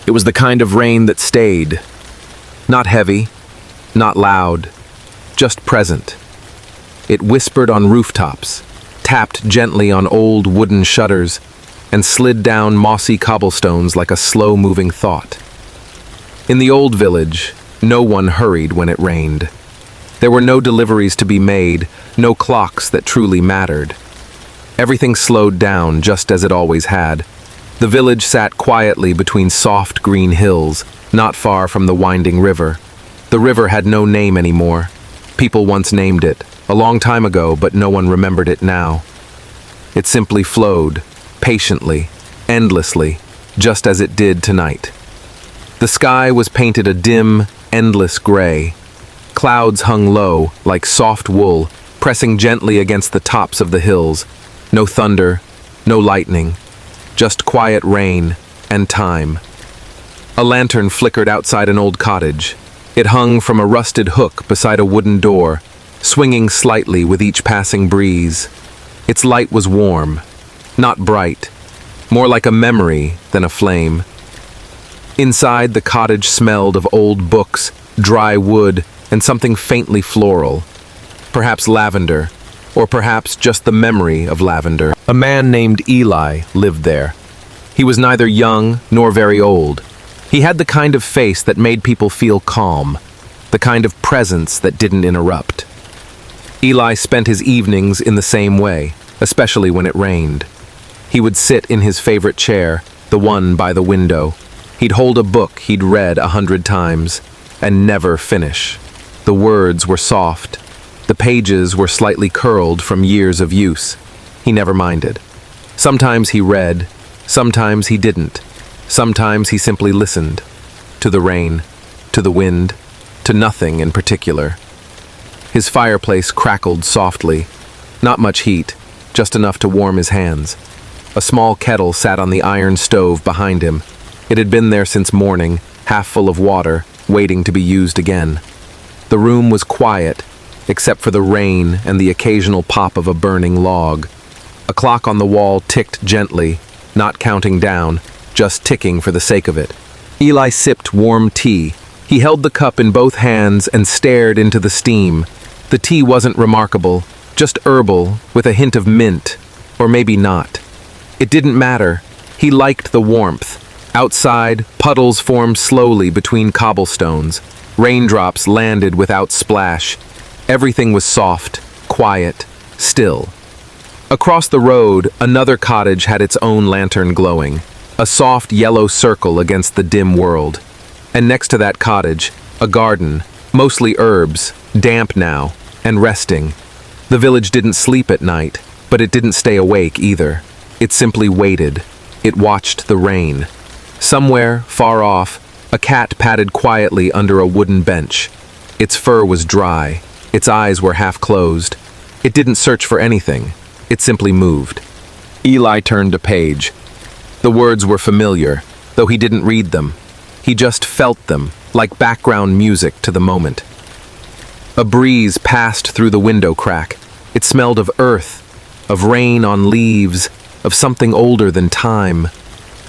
It was the kind of rain that stayed. Not heavy, not loud, just present. It whispered on rooftops, tapped gently on old wooden shutters, and slid down mossy cobblestones like a slow-moving thought. In the old village, no one hurried when it rained. There were no deliveries to be made, no clocks that truly mattered. Everything slowed down just as it always had. The village sat quietly between soft green hills, not far from the winding river. The river had no name anymore. People once named it, a long time ago, but no one remembered it now. It simply flowed, patiently, endlessly, just as it did tonight. The sky was painted a dim, endless gray. Clouds hung low, like soft wool, pressing gently against the tops of the hills. No thunder, no lightning, just quiet rain and time. A lantern flickered outside an old cottage. It hung from a rusted hook beside a wooden door, swinging slightly with each passing breeze. Its light was warm, not bright, more like a memory than a flame. Inside, the cottage smelled of old books, dry wood, and something faintly floral. Perhaps lavender, or perhaps just the memory of lavender. A man named Eli lived there. He was neither young nor very old. He had the kind of face that made people feel calm, the kind of presence that didn't interrupt. Eli spent his evenings in the same way, especially when it rained. He would sit in his favorite chair, the one by the window. He'd hold a book he'd read 100 times, and never finish. The words were soft. The pages were slightly curled from years of use. He never minded. Sometimes he read, sometimes he didn't. Sometimes he simply listened. To the rain, to the wind, to nothing in particular. His fireplace crackled softly. Not much heat, just enough to warm his hands. A small kettle sat on the iron stove behind him. It had been there since morning, half full of water, waiting to be used again. The room was quiet, except for the rain and the occasional pop of a burning log. A clock on the wall ticked gently, not counting down, just ticking for the sake of it. Eli sipped warm tea. He held the cup in both hands and stared into the steam. The tea wasn't remarkable, just herbal, with a hint of mint, or maybe not. It didn't matter. He liked the warmth. Outside, puddles formed slowly between cobblestones. Raindrops landed without splash. Everything was soft, quiet, still. Across the road, another cottage had its own lantern glowing, a soft yellow circle against the dim world. And next to that cottage, a garden, mostly herbs, damp now, and resting. The village didn't sleep at night, but it didn't stay awake either. It simply waited. It watched the rain. Somewhere, far off, a cat padded quietly under a wooden bench. Its fur was dry. Its eyes were half closed. It didn't search for anything. It simply moved. Eli turned a page. The words were familiar, though he didn't read them. He just felt them, like background music to the moment. A breeze passed through the window crack. It smelled of earth, of rain on leaves, of something older than time.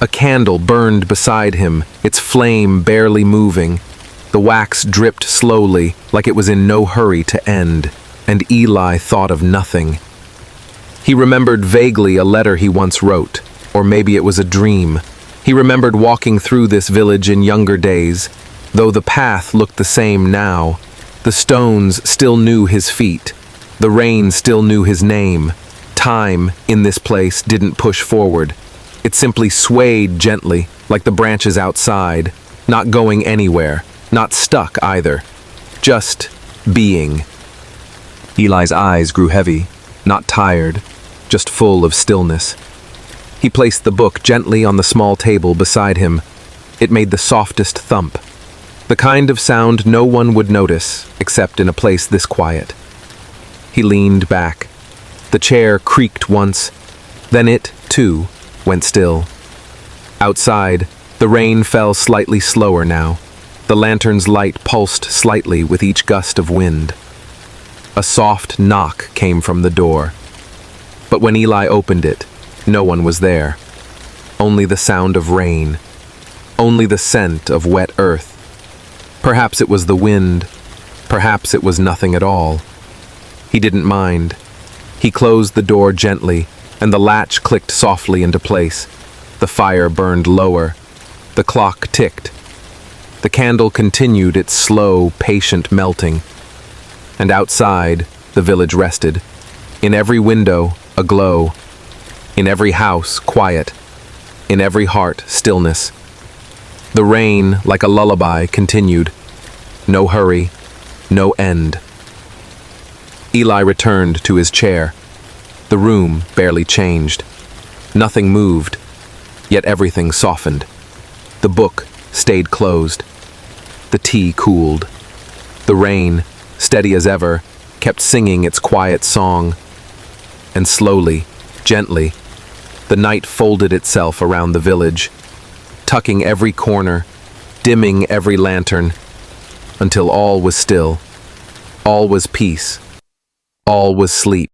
A candle burned beside him, its flame barely moving. The wax dripped slowly, like it was in no hurry to end, and Eli thought of nothing. He remembered vaguely a letter he once wrote, or maybe it was a dream. He remembered walking through this village in younger days, though the path looked the same now. The stones still knew his feet. The rain still knew his name. Time, in this place, didn't push forward. It simply swayed gently, like the branches outside, not going anywhere, not stuck either. Just being. Eli's eyes grew heavy, not tired, just full of stillness. He placed the book gently on the small table beside him. It made the softest thump, the kind of sound no one would notice, except in a place this quiet. He leaned back. The chair creaked once, then it, too, went still. Outside, the rain fell slightly slower now. The lantern's light pulsed slightly with each gust of wind. A soft knock came from the door. But when Eli opened it, no one was there. Only the sound of rain. only the scent of wet earth. Perhaps it was the wind, perhaps it was nothing at all. He didn't mind. He closed the door gently, and the latch clicked softly into place. The fire burned lower. The clock ticked. The candle continued its slow, patient melting. And outside, the village rested. In every window, a glow. In every house, quiet. In every heart, stillness. The rain, like a lullaby, continued. No hurry, no end. Eli returned to his chair. The room barely changed. Nothing moved, yet everything softened. The book stayed closed. The tea cooled. The rain, steady as ever, kept singing its quiet song. And slowly, gently, the night folded itself around the village, tucking every corner, dimming every lantern, until all was still. All was peace. All was sleep.